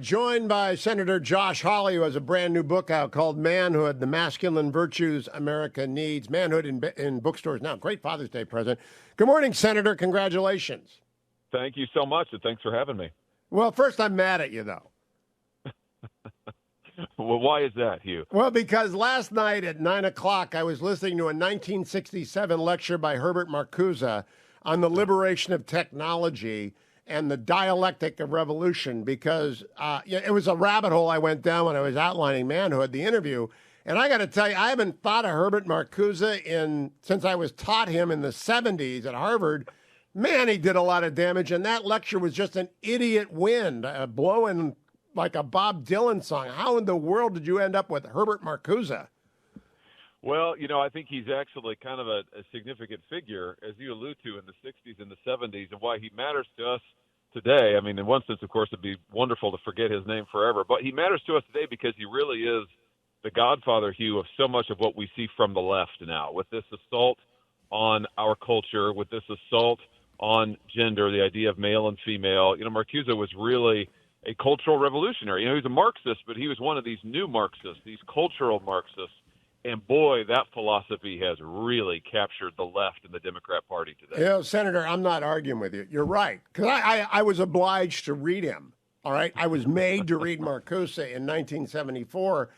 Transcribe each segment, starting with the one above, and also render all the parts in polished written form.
joined by Senator Josh Hawley, who has a brand new book out called Manhood, The Masculine Virtues America Needs. Manhood in bookstores now. Great Father's Day present. Good morning, Senator. Congratulations. Thank you so much, and thanks for having me. Well, first, I'm mad at you, though. Well, why is that, Hugh? Well, because last night at 9 o'clock, I was listening to a 1967 lecture by Herbert Marcuse on the liberation of technology and the dialectic of revolution, because it was a rabbit hole I went down when I was outlining Manhood, the interview. And I got to tell you, I haven't thought of Herbert Marcuse since I was taught him in the 70s at Harvard. Man, he did a lot of damage, and that lecture was just an idiot wind blowing like a Bob Dylan song. How in the world did you end up with Herbert Marcuse? Well, I think he's actually kind of a significant figure, as you allude to, in the 60s and the 70s, and why he matters to us today. I mean, in one sense, of course, it'd be wonderful to forget his name forever, but he matters to us today because he really is the godfather, Hugh, of so much of what we see from the left now, with this assault on our culture, with this assault on gender, the idea of male and female. Marcuse was really a cultural revolutionary. He was a Marxist, but he was one of these new Marxists, these cultural Marxists. And boy, that philosophy has really captured the left in the Democrat Party today. Senator, I'm not arguing with you. You're right. Because I was obliged to read him. All right. I was made to read Marcuse in 1974.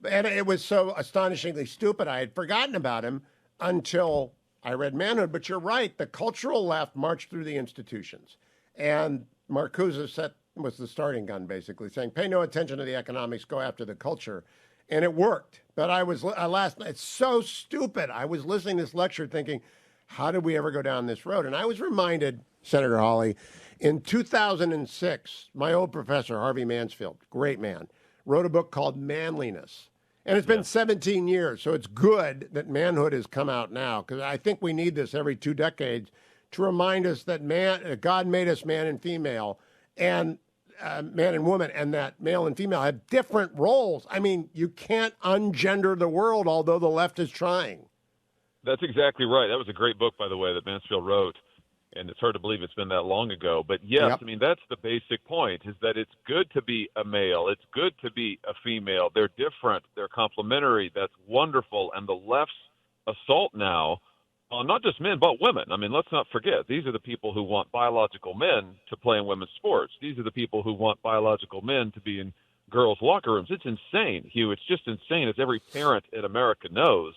And it was so astonishingly stupid. I had forgotten about him until I read Manhood. But you're right. The cultural left marched through the institutions. And Marcuse was the starting gun, basically, saying, pay no attention to the economics, go after the culture. And it worked. But I was last night, it's so stupid. I was listening to this lecture thinking, how did we ever go down this road? And I was reminded, Senator Hawley, in 2006, my old professor, Harvey Mansfield, great man, wrote a book called Manliness. And it's been 17 years, so it's good that Manhood has come out now, because I think we need this every 2 decades to remind us that God made us man and female, and man and woman, and that male and female have different roles. I mean, you can't ungender the world, although the left is trying. That's exactly right. That was a great book, by the way, that Mansfield wrote, and it's hard to believe it's been that long ago. But yes, Yep. I mean, that's the basic point, is that it's good to be a male. It's good to be a female. They're different. They're complementary. That's wonderful. And the left's assault now on not just men, but women. I mean, let's not forget, these are the people who want biological men to play in women's sports. These are the people who want biological men to be in girls' locker rooms. It's insane, Hugh. It's just insane, as every parent in America knows.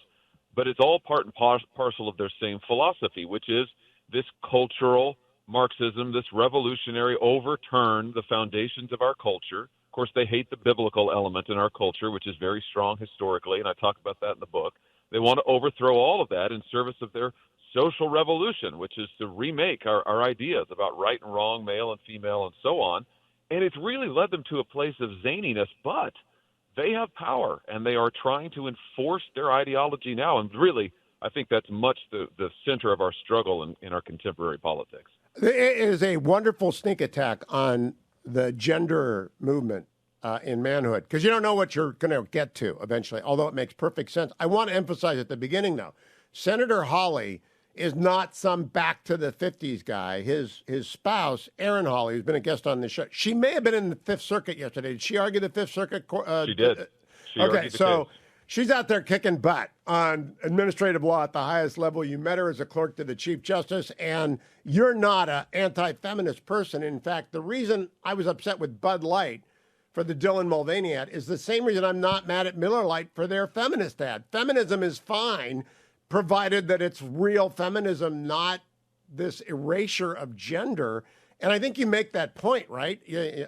But it's all part and parcel of their same philosophy, which is this cultural Marxism, this revolutionary overturn the foundations of our culture. Of course, they hate the biblical element in our culture, which is very strong historically, and I talk about that in the book. They want to overthrow all of that in service of their social revolution, which is to remake our ideas about right and wrong, male and female, and so on. And it's really led them to a place of zaniness, but they have power, and they are trying to enforce their ideology now. And really, I think that's much the center of our struggle in our contemporary politics. It is a wonderful sneak attack on the gender movement in Manhood, because you don't know what you're going to get to eventually, although it makes perfect sense. I want to emphasize at the beginning, though, Senator Hawley is not some back to the 50s guy. His spouse, Erin Hawley, who's been a guest on the show, she may have been in the Fifth Circuit yesterday. Did she argue the Fifth Circuit? She did. Okay, so she's out there kicking butt on administrative law at the highest level. You met her as a clerk to the Chief Justice, and you're not an anti-feminist person. In fact, the reason I was upset with Bud Light for the Dylan Mulvaney ad is the same reason I'm not mad at Miller Lite for their feminist ad. Feminism is fine, provided that it's real feminism, not this erasure of gender. And I think you make that point, right?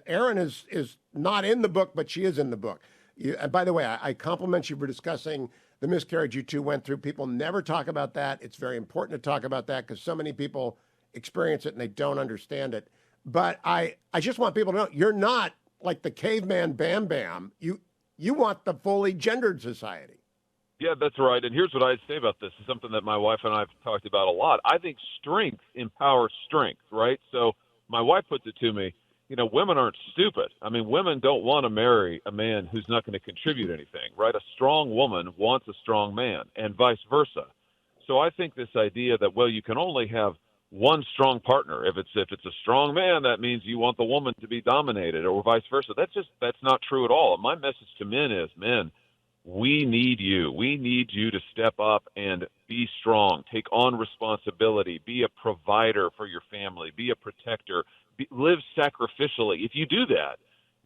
Erin is not in the book, but she is in the book. And by the way, I compliment you for discussing the miscarriage you two went through. People never talk about that. It's very important to talk about that because so many people experience it and they don't understand it. But I just want people to know you're not like the caveman Bam Bam. You want the fully gendered society. Yeah, that's right. And here's what I'd say about this. It's something that my wife and I have talked about a lot. I think strength empowers strength, right? So my wife puts it to me, women aren't stupid. I mean, women don't want to marry a man who's not going to contribute anything, right? A strong woman wants a strong man and vice versa. So I think this idea that, well, you can only have one strong partner. If it's a strong man, that means you want the woman to be dominated, or vice versa. That's not true at all. My message to men is, men, we need you. We need you to step up and be strong, take on responsibility, be a provider for your family, be a protector, live sacrificially. If you do that,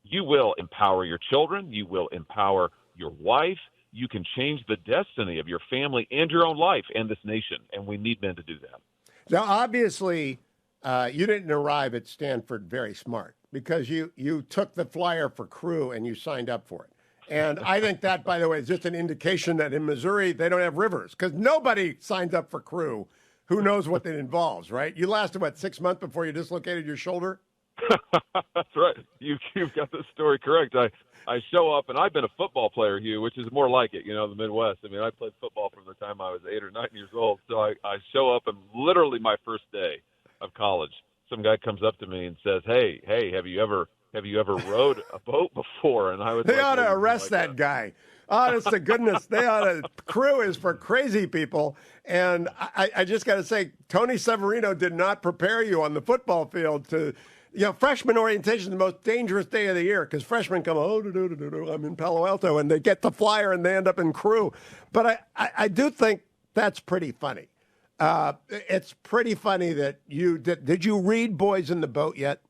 you will empower your children. You will empower your wife. You can change the destiny of your family and your own life and this nation. And we need men to do that. Now, obviously, you didn't arrive at Stanford very smart, because you took the flyer for crew and you signed up for it. And I think that, by the way, is just an indication that in Missouri, they don't have rivers, because nobody signs up for crew who knows what it involves, right? You lasted, 6 months before you dislocated your shoulder? That's right. You've got the story correct. I show up, and I've been a football player, Hugh, which is more like it, the Midwest. I mean, I played football from the time I was 8 or 9 years old. So I show up, and literally my first day of college, some guy comes up to me and says, hey, have you ever rowed a boat before? And I was They ought to arrest that guy. Honest to goodness, crew is for crazy people. And I just got to say, Tony Severino did not prepare you on the football field to, freshman orientation is the most dangerous day of the year, because freshmen come, I'm in Palo Alto, and they get the flyer and they end up in crew. But I do think that's pretty funny. It's pretty funny that did you read Boys in the Boat yet?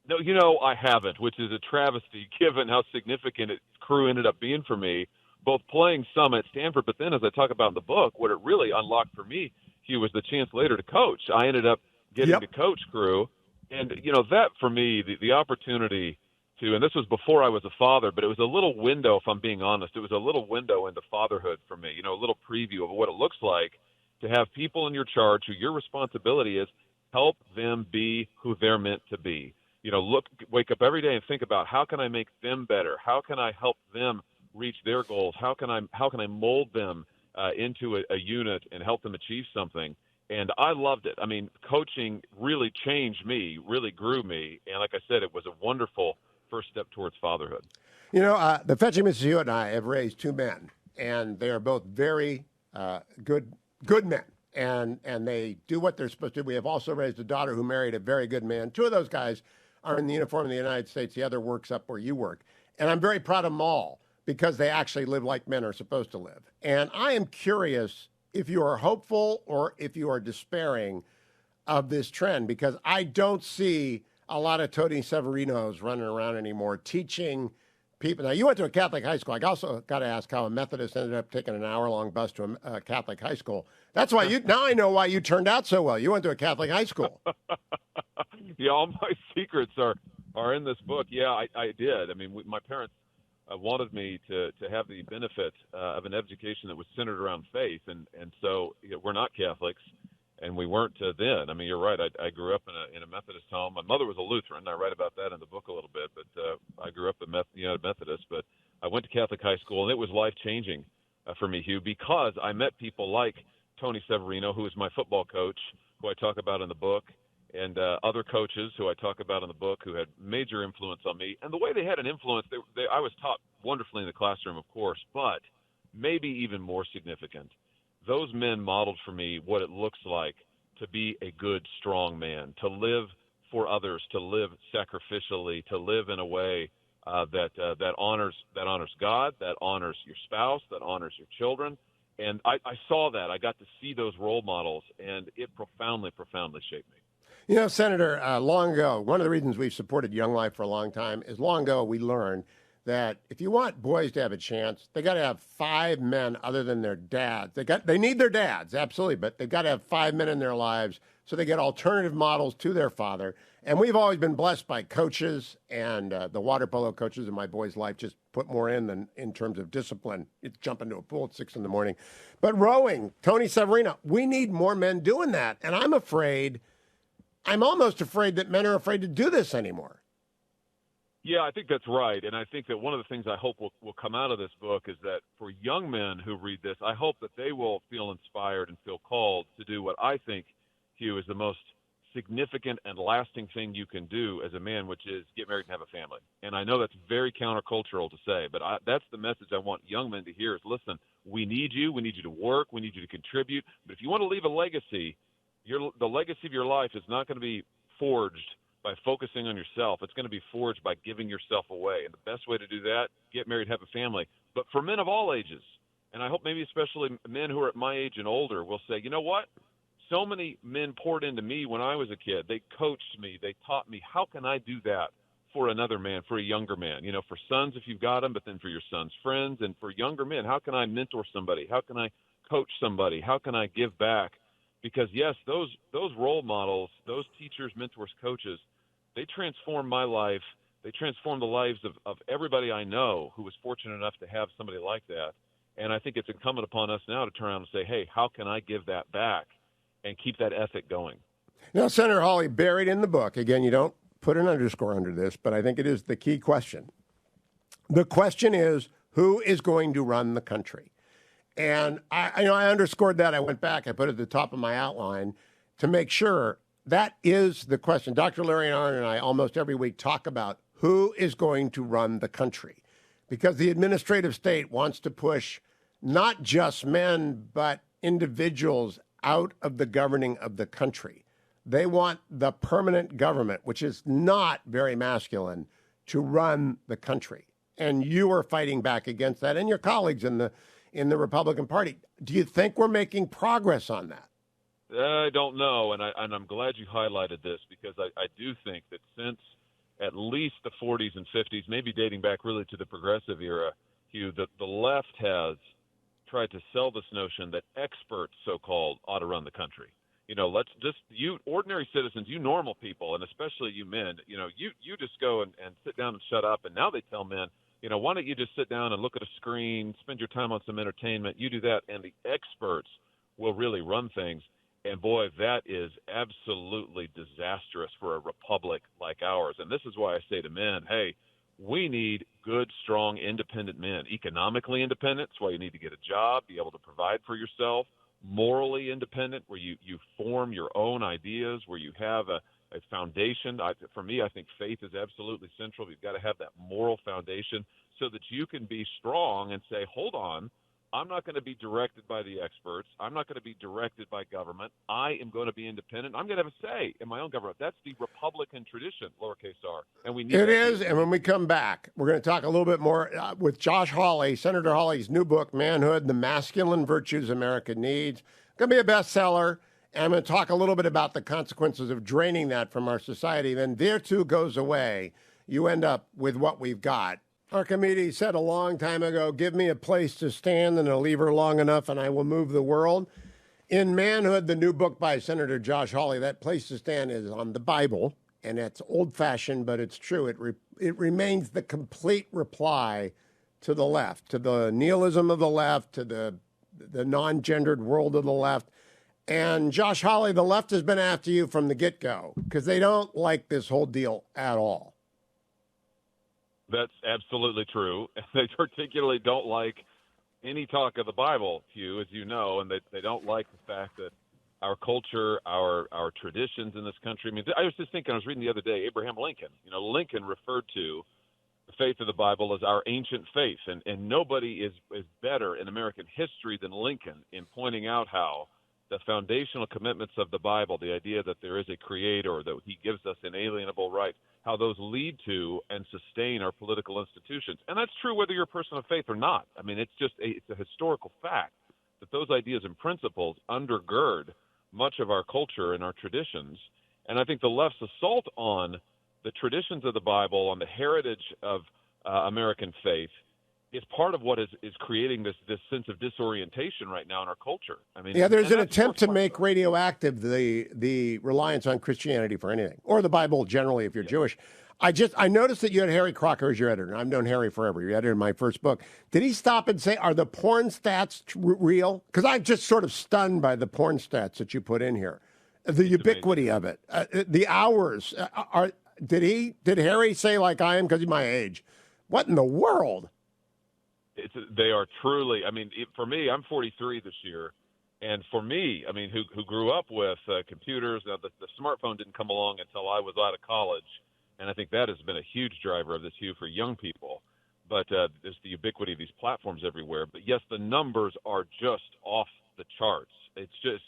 No, I haven't, which is a travesty given how significant crew ended up being for me, both playing some at Stanford, but then as I talk about in the book, what it really unlocked for me, Hugh, was the chance later to coach. I ended up getting to coach crew. And, that for me, the opportunity to, and this was before I was a father, but it was a little window, if I'm being honest, it was a little window into fatherhood for me, a little preview of what it looks like to have people in your charge who your responsibility is help them be who they're meant to be. Wake up every day and think about, how can I make them better? How can I help them reach their goals? How can I mold them into a unit and help them achieve something? And I loved it. I mean, coaching really changed me, really grew me. And like I said, it was a wonderful first step towards fatherhood. The Fetching Mrs. Hewitt and I have raised two men, and they are both very good men. And they do what they're supposed to do. We have also raised a daughter who married a very good man. Two of those guys are in the uniform of the United States. The other works up where you work. And I'm very proud of them all, because they actually live like men are supposed to live. And I am curious if you are hopeful or if you are despairing of this trend, because I don't see a lot of Tony Severinos running around anymore teaching people. Now, you went to a Catholic high school. I also got to ask how a Methodist ended up taking an hour-long bus to a Catholic high school. That's why now I know why you turned out so well. You went to a Catholic high school. Yeah, all my secrets are in this book. Yeah, I did. I mean, my parents wanted me to have the benefit of an education that was centered around faith, and so we're not Catholics, and we weren't then. I mean, you're right. I grew up in a Methodist home. My mother was a Lutheran. I write about that in the book a little bit, but I grew up a Methodist. But I went to Catholic high school, and it was life-changing for me, Hugh, because I met people like Tony Severino, who is my football coach, who I talk about in the book, and other coaches who I talk about in the book who had major influence on me. And the way they had an influence, I was taught wonderfully in the classroom, of course, but maybe even more significant, those men modeled for me what it looks like to be a good, strong man, to live for others, to live sacrificially, to live in a way that honors God, that honors your spouse, that honors your children. And I saw that. I got to see those role models, and it profoundly, profoundly shaped me. Senator, long ago, one of the reasons we've supported Young Life for a long time is long ago we learned that if you want boys to have a chance, they got to have 5 men other than their dads. They need their dads, absolutely, but they've got to have 5 men in their lives so they get alternative models to their father. And we've always been blessed by coaches, and the water polo coaches in my boy's life just put more in terms of discipline. It's jump into a pool at 6 a.m. But rowing, Tony Severino, we need more men doing that. And I'm almost afraid that men are afraid to do this anymore. Yeah, I think that's right. And I think that one of the things I hope will come out of this book is that for young men who read this, I hope that they will feel inspired and feel called to do what I think, Hugh, is the most significant and lasting thing you can do as a man, which is get married and have a family. And I know that's very countercultural to say, but that's the message I want young men to hear is, listen, we need you to work, we need you to contribute. But if you want to leave a legacy, the legacy of your life is not going to be forged by focusing on yourself. It's going to be forged by giving yourself away. And the best way to do that, get married, have a family. But for men of all ages, and I hope maybe especially men who are at my age and older will say, you know what? So many men poured into me when I was a kid. They coached me. They taught me. How can I do that for another man, for a younger man? You know, for sons if you've got them, but then for your son's friends, and for younger men, how can I mentor somebody? How can I coach somebody? How can I give back? Because, yes, those role models, those teachers, mentors, coaches, they transform my life. They transform the lives of everybody I know who was fortunate enough to have somebody like that. And I think it's incumbent upon us now to turn around and say, hey, how can I give that back and keep that ethic going? Now, Senator Hawley, buried in the book, again, you don't put an underscore under this, but I think it is the key question. The question is, who is going to run the country? And I underscored that. I went back. I put it at the top of my outline to make sure that is the question. Dr. Larry Arnn and I almost every week talk about who is going to run the country, because the administrative state wants to push not just men, but individuals out of the governing of the country. They want the permanent government, which is not very masculine, to run the country. And you are fighting back against that, and your colleagues in the Republican Party. Do you think we're making progress on that? I don't know, and I'm glad you highlighted this, because I do think that since at least the 40s and 50s, maybe dating back really to the progressive era, Hugh, the left has tried to sell this notion that experts, so-called, ought to run the country. You know, let's just, you ordinary citizens, you normal people, and especially you men, you know, you just go and sit down and shut up. And now they tell men, you know, why don't you just sit down and look at a screen, spend your time on some entertainment, you do that, and the experts will really run things. And boy, that is absolutely disastrous for a republic like ours. And this is why I say to men, hey, we need good, strong, independent men. Economically independent, that's why you need to get a job, be able to provide for yourself. Morally independent, where you form your own ideas, where you have a foundation. For me, I think faith is absolutely central. You've got to have that moral foundation so that you can be strong and say, hold on, I'm not going to be directed by the experts. I'm not going to be directed by government. I am going to be independent. I'm going to have a say in my own government. That's the Republican tradition, lowercase r. And we need it that is. And when we come back, we're going to talk a little bit more with Josh Hawley, Senator Hawley's new book, Manhood, The Masculine Virtues America Needs. Going to be a bestseller. And I'm going to talk a little bit about the consequences of draining that from our society. Then there too goes away. You end up with what we've got. Archimedes said a long time ago, give me a place to stand and a lever long enough and I will move the world. In Manhood, the new book by Senator Josh Hawley, that place to stand is on the Bible, and it's old-fashioned, but it's true. It remains the complete reply to the left, to the nihilism of the left, to the non-gendered world of the left. And Josh Hawley, the left has been after you from the get-go because they don't like this whole deal at all. That's absolutely true. They particularly don't like any talk of the Bible, Hugh, as you know, and they don't like the fact that our culture, our traditions in this country. I mean, I was just thinking, I was reading the other day, Abraham Lincoln. You know, Lincoln referred to the faith of the Bible as our ancient faith, and nobody is better in American history than Lincoln in pointing out how the foundational commitments of the Bible, the idea that there is a creator, that he gives us inalienable rights, how those lead to and sustain our political institutions. And that's true whether you're a person of faith or not. I mean, it's a historical fact that those ideas and principles undergird much of our culture and our traditions. And I think the left's assault on the traditions of the Bible, on the heritage of American faith, is part of what is creating this sense of disorientation right now in our culture. I mean, yeah, there's an attempt to make radioactive the reliance on Christianity for anything, or the Bible generally if you're Jewish. I noticed that you had Harry Crocker as your editor, and I've known Harry forever. You edited my first book. Did he stop and say, are the porn stats real? Because I'm just sort of stunned by the porn stats that you put in here. The ubiquity of it, the hours. Did Harry say, like I am, because he's my age, what in the world? They are truly, I mean, for me, I'm 43 this year. And for me, I mean, who grew up with computers, the smartphone didn't come along until I was out of college. And I think that has been a huge driver of this, Hugh, for young people. But there's the ubiquity of these platforms everywhere. But yes, the numbers are just off the charts. It's just,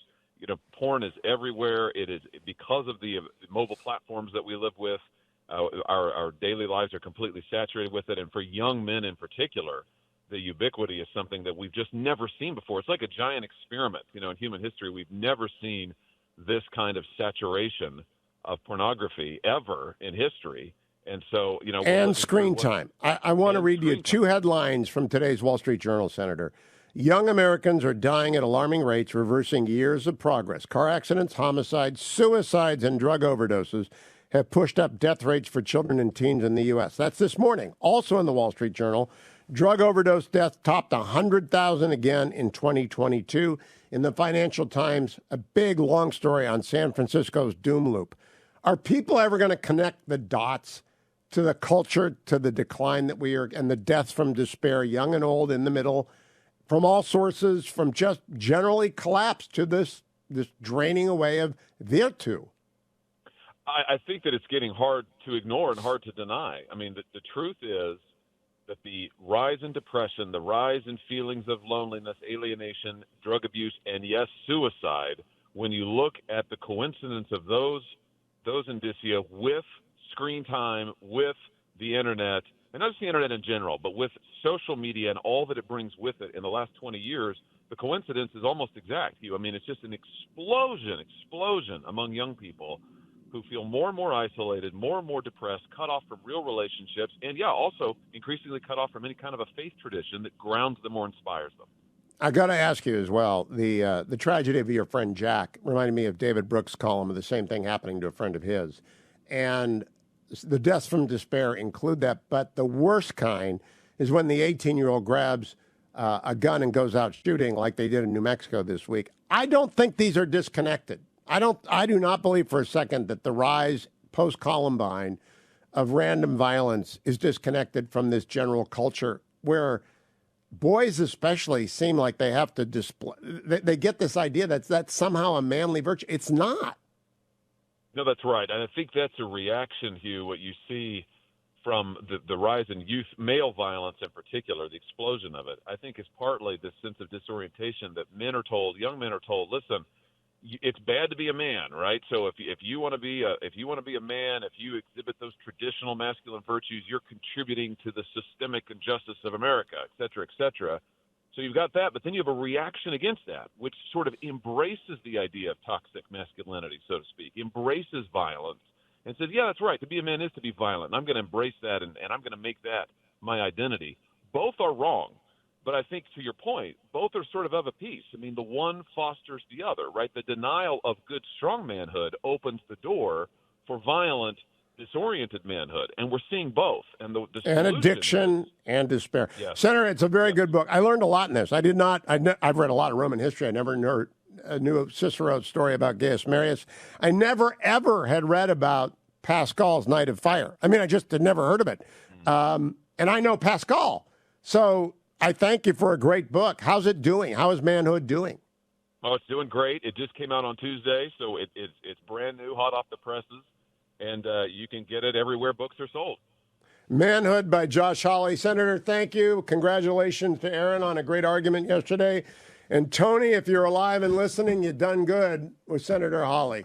porn is everywhere. It is because of the mobile platforms that we live with. Our daily lives are completely saturated with it. And for young men in particular, the ubiquity is something that we've just never seen before. It's like a giant experiment. In human history, we've never seen this kind of saturation of pornography ever in history. And so, and screen time. I want to read you two headlines from today's Wall Street Journal, Senator. Young Americans are dying at alarming rates, reversing years of progress. Car accidents, homicides, suicides, and drug overdoses have pushed up death rates for children and teens in the U.S. That's this morning. Also in the Wall Street Journal, drug overdose death topped 100,000 again in 2022. In the Financial Times, a big, long story on San Francisco's doom loop. Are people ever going to connect the dots to the culture, to the decline that we are, and the deaths from despair, young and old, in the middle, from all sources, from just generally collapse to this draining away of their two? I think that it's getting hard to ignore and hard to deny. I mean, the truth is that the rise in depression, the rise in feelings of loneliness, alienation, drug abuse, and yes, suicide, when you look at the coincidence of those indicia with screen time, with the internet, and not just the internet in general, but with social media and all that it brings with it in the last 20 years, the coincidence is almost exact, Hugh. I mean, it's just an explosion among young people who feel more and more isolated, more and more depressed, cut off from real relationships, and also increasingly cut off from any kind of a faith tradition that grounds them or inspires them. I got to ask you as well, the tragedy of your friend Jack reminded me of David Brooks' column of the same thing happening to a friend of his. And the deaths from despair include that, but the worst kind is when the 18-year-old grabs a gun and goes out shooting like they did in New Mexico this week. I don't think these are disconnected. I do not believe for a second that the rise post-Columbine of random violence is disconnected from this general culture where boys especially seem like they have to display. They get this idea that's somehow a manly virtue. It's not. No, that's right. And I think that's a reaction, Hugh, what you see from the rise in youth, male violence in particular, the explosion of it, I think is partly this sense of disorientation that young men are told, listen, it's bad to be a man, right? So if you want to be a man, if you exhibit those traditional masculine virtues, you're contributing to the systemic injustice of America, et cetera, et cetera. So you've got that, but then you have a reaction against that, which sort of embraces the idea of toxic masculinity, so to speak, embraces violence, and says, yeah, that's right. To be a man is to be violent. And I'm going to embrace that, and I'm going to make that my identity. Both are wrong. But I think, to your point, both are sort of a piece. I mean, the one fosters the other, right? The denial of good, strong manhood opens the door for violent, disoriented manhood. And we're seeing both. And addiction and despair. Yes. Senator, it's a very good book. I learned a lot in this. I've read a lot of Roman history. I never knew Cicero's story about Gaius Marius. I never, ever had read about Pascal's Night of Fire. I mean, I just had never heard of it. And I know Pascal. So I thank you for a great book. How's it doing? How is Manhood doing? Oh, it's doing great. It just came out on Tuesday, so it's brand new, hot off the presses, and you can get it everywhere books are sold. Manhood by Josh Hawley. Senator, thank you. Congratulations to Aaron on a great argument yesterday. And Tony, if you're alive and listening, you've done good with Senator Hawley.